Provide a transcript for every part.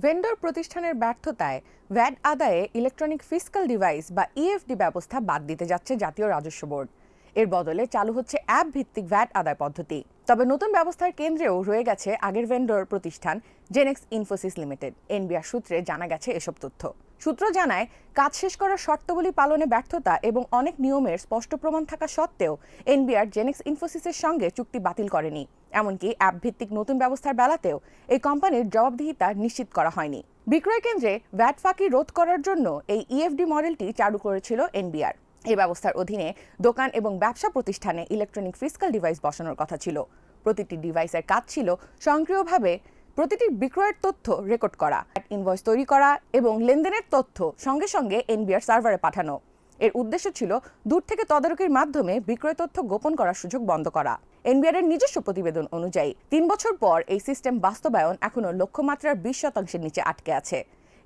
Vendor প্রতিষ্ঠানের ব্যর্থতায় VAT আদায়ে ইলেকট্রনিক ফিসকাল ডিভাইস বা ইএফডি ব্যবস্থা বাদ দিতে যাচ্ছে জাতীয় রাজস্ব বোর্ড। এর বদলে চালু হচ্ছে অ্যাপ ভিত্তিক ভ্যাট আদায় পদ্ধতি। তবে নতুন ব্যবস্থার কেন্দ্রেও রয়ে গেছে আগের ভেন্ডর প্রতিষ্ঠান জেনেক্স ইনফোসিস লিমিটেড। এনবিআর সূত্রে জানা গেছে এসব তথ্য। সূত্র জানায়, কাজ শেষ করার শর্তাবলী পালনে ব্যর্থতা এবং অনেক নিয়মের স্পষ্ট প্রমাণ থাকা সত্ত্বেও এনবিআর জেনেক্স ইনফোসিসের সঙ্গে চুক্তি বাতিল করেনি। এমনকি অ্যাপ ভিত্তিক নতুন ব্যবস্থার বেলাতেও এই কোম্পানির জবাবদিহিতা নিশ্চিত করা হয়নি। বিক্রয় কেন্দ্রে ভ্যাট ফাঁকি রোধ করার জন্য এই ইএফডি মডেলটি চালু করেছিল এনবিআর। এই ব্যবস্থার অধীনে দোকান এবং ব্যবসা প্রতিষ্ঠানে ইলেকট্রনিক ফিসকাল ডিভাইস বসানোর কথা ছিল। প্রতিটি ডিভাইসের কাজ ছিল স্বয়ংক্রিয়ভাবে প্রতিটি বিক্রয়ের তথ্য রেকর্ড করা, ইনভয়েস তৈরি করা এবং লেনদেনের তথ্য সঙ্গে সঙ্গে এনবিআর সার্ভারে পাঠানো। এর উদ্দেশ্য ছিল দূর থেকে তদারকির মাধ্যমে বিক্রয় তথ্য গোপন করার সুযোগ বন্ধ করা। এনবিআর এর নিজস্ব প্রতিবেদন অনুযায়ী ৩ বছর পর এই সিস্টেম বাস্তবায়ন এখনও লক্ষ্যমাত্রার ২০% নিচে আটকে আছে।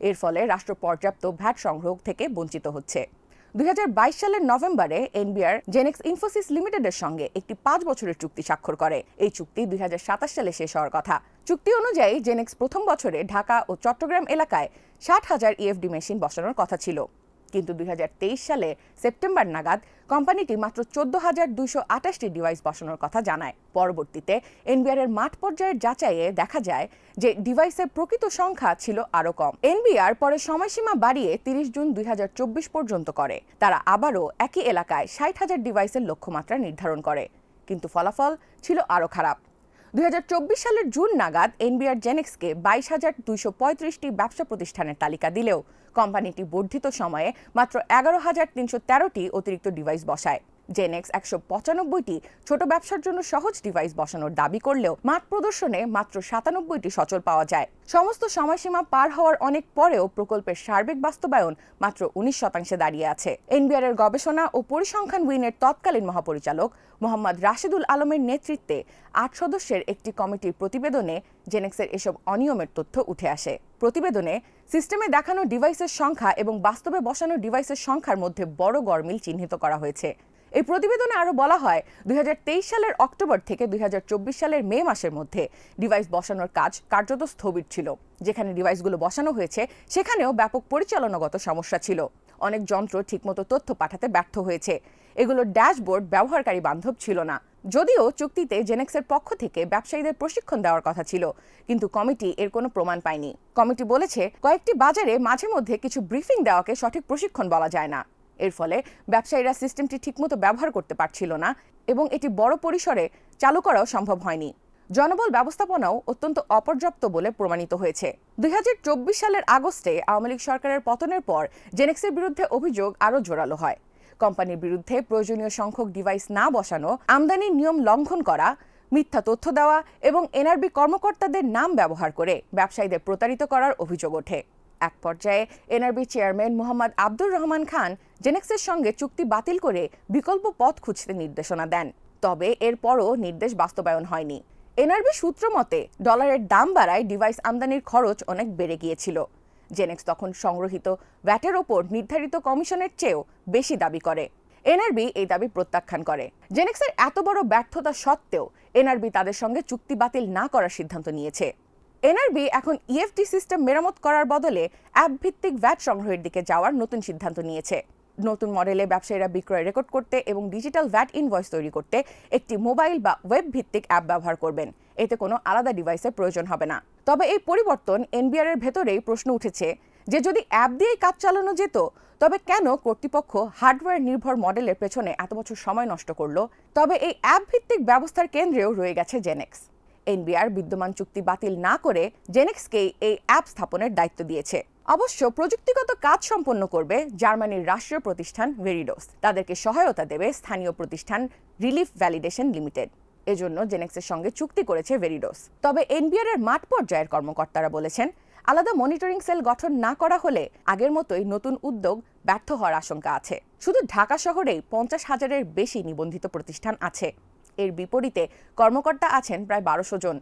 এর ফলে রাষ্ট্র পর্যাপ্ত ভ্যাট সংগ্রহ থেকে বঞ্চিত হচ্ছে। ২০২২ সালের নভেম্বরে এনবিআর জেনেক্স ইনফোসিস লিমিটেডের সঙ্গে একটি ৫ বছরের চুক্তি স্বাক্ষর করে। এই চুক্তি ২০২৭ সালে শেষ হওয়ার কথা। চুক্তি অনুযায়ী জেনেক্স প্রথম বছরে ঢাকা ও চট্টগ্রাম এলাকায় ৬০,০০০ ইএফডি মেশিন বসানোর কথা ছিল, কিন্তু ২০২৩ সালে সেপ্টেম্বর নাগাদ কোম্পানিটি মাত্র ১৪,২২৮টি ডিভাইস বসানোর কথা জানায়। পরবর্তীতে এনবিআর এর মাঠ পর্যায়ের যাচাইয়ে দেখা যায় যে ডিভাইসের প্রকৃত সংখ্যা ছিল আরও কম। এনবিআর পরে সময়সীমা বাড়িয়ে ৩০ জুন ২০২৪ পর্যন্ত করে। তারা আবারও একই এলাকায় ৬০,০০০ ডিভাইসের লক্ষ্যমাত্রা নির্ধারণ করে, কিন্তু ফলাফল ছিল আরও খারাপ। ২০২৪ সালের জুন নাগাদ এনবিআর জেনেক্সকে ২২,২৩৫টি ব্যবসা প্রতিষ্ঠানের তালিকা দিলেও কোম্পানিটি বর্ধিত সময়ে মাত্র ১১,৩১৩টি অতিরিক্ত ডিভাইস বসায়। জেনেক্স ১৯৫টি ছোট ব্যবসার জন্য সহজ ডিভাইস বসানোর দাবি করলেও মাঠ প্রদর্শনে মাত্র ৯৭টি সচল পাওয়া যায়। সমস্ত সময়সীমা পার হওয়ার অনেক পরেও প্রকল্পের সার্বিক বাস্তবায়ন মাত্র ১৯% দাঁড়িয়ে আছে। এনবিআর এর গবেষণা ও পরিসংখ্যান উইংয়ের তৎকালীন মহাপরিচালক মোহাম্মদ রাশেদুল আলমের নেতৃত্বে ৮ সদস্যের একটি কমিটির প্রতিবেদনে জেনেক্সের এসব অনিয়মের তথ্য উঠে আসে। প্রতিবেদনে সিস্টেমে দেখানো ডিভাইসের সংখ্যা এবং বাস্তবে বসানো ডিভাইসের সংখ্যার মধ্যে বড় গরমিল চিহ্নিত করা হয়েছে। এই প্রতিবেদনে আরও বলা হয়, ২০২৩ সালের অক্টোবর থেকে ২০২৪ সালের মে মাসের মধ্যে ডিভাইস বসানোর কাজ কার্যত স্থবির ছিল। যেখানে ডিভাইসগুলো বসানো হয়েছে সেখানেও ব্যাপক পরিচালনাগত সমস্যা ছিল। অনেক যন্ত্র ঠিকমতো তথ্য পাঠাতে ব্যর্থ হয়েছে। এগুলোর ড্যাশবোর্ড ব্যবহারকারী বান্ধব ছিল না। যদিও চুক্তিতে জেনেক্সের পক্ষ থেকে ব্যবসায়ীদের প্রশিক্ষণ দেওয়ার কথা ছিল, কিন্তু কমিটি এর কোনো প্রমাণ পায়নি। কমিটি বলেছে, কয়েকটি বাজারে মাঝে মধ্যে কিছু ব্রিফিং দেওয়াকে সঠিক প্রশিক্ষণ বলা যায় না। এর ফলে ব্যবসায়ীরা সিস্টেমটি ঠিকমতো ব্যবহার করতে পারছিল না এবং এটি বড় পরিসরে চালু করাও সম্ভব হয়নি। জনবল ব্যবস্থাপনাও অত্যন্ত অপর্যাপ্ত বলে প্রমাণিত হয়েছে। ২০২৪ সালের আগস্টে আওয়ামী লীগ সরকারের পতনের পর জেনেক্সের বিরুদ্ধে অভিযোগ আরও জোরালো হয়। কোম্পানির বিরুদ্ধে প্রয়োজনীয় সংখ্যক ডিভাইস না বসানো, আমদানির নিয়ম লঙ্ঘন করা, মিথ্যা তথ্য দেওয়া এবং এনআরবি কর্মকর্তাদের নাম ব্যবহার করে ব্যবসায়ীদের প্রতারিত করার অভিযোগ ওঠে। এক পর্যায়ে এনআরবি চেয়ারম্যান মোহাম্মদ আব্দুর রহমান খান জেনেক্সের সঙ্গে চুক্তি বাতিল করে বিকল্প পথ খুঁজতে নির্দেশনা দেন। তবে এরপরও নির্দেশ বাস্তবায়ন হয়নি। এনআরবি সূত্র মতে, ডলারের দাম বাড়ায় ডিভাইস আমদানির খরচ অনেক বেড়ে গিয়েছিল। জেনেক্স তখন সংগ্রহিত ভ্যাটের ওপর নির্ধারিত কমিশনের চেয়েও বেশি দাবি করে। এনআরবি এই দাবি প্রত্যাখ্যান করে। জেনেক্সের এত বড় ব্যর্থতা সত্ত্বেও এনআরবি তাদের সঙ্গে চুক্তি বাতিল না করার সিদ্ধান্ত নিয়েছে। এনআরবি এখন ইএফটি সিস্টেম মেরামত করার বদলে অ্যাপ ভিত্তিক ভ্যাট সংগ্রহের দিকে যাওয়ার নতুন সিদ্ধান্ত নিয়েছে। নতুন মডেলে ব্যবসায়ীরা বিক্রয় রেকর্ড করতে এবং ডিজিটাল ভ্যাট ইনভয়েস তৈরি করতে একটি মোবাইল বা ওয়েব ভিত্তিক অ্যাপ ব্যবহার করবেন। এতে কোনো আলাদা ডিভাইসের প্রয়োজন হবে না। তবে এই পরিবর্তন এনবিআর এর ভেতরেই প্রশ্ন উঠেছে যে, যদি অ্যাপ দিয়েই কাজ চালানো যেত, তবে কেন কর্তৃপক্ষ হার্ডওয়্যার নির্ভর মডেলের পেছনে এত বছর সময় নষ্ট করল? তবে এই অ্যাপ ভিত্তিক ব্যবস্থার কেন্দ্রেও রয়ে গেছে জেনেক্স। এনবিআর বিদ্যমান চুক্তি বাতিল না করে জেনেক্সকে এই অ্যাপ স্থাপনের দায়িত্ব দিয়েছে। অবশ্য প্রযুক্তিগত কাজ সম্পন্ন করবে জার্মানির রাষ্ট্রীয় প্রতিষ্ঠান ভেরিডোস। তাদেরকে সহায়তা দেবে স্থানীয় প্রতিষ্ঠান রিলিফ ভ্যালিডেশন লিমিটেড। এজন্য জেনেক্সের সঙ্গে চুক্তি করেছে ভেরিডোস। তবে এনবিআর এর মাঠ পর্যায়ের কর্মকর্তারা বলেছেন, আলাদা মনিটরিং সেল গঠন না করা হলে আগের মতোই নতুন উদ্যোগ ব্যর্থ হওয়ার আশঙ্কা আছে। শুধু ঢাকা শহরেই ৫০,০০০-এর বেশি নিবন্ধিত প্রতিষ্ঠান আছে। এর বিপরীতে কর্মকর্তা আছেন প্রায় ১২০০ জন।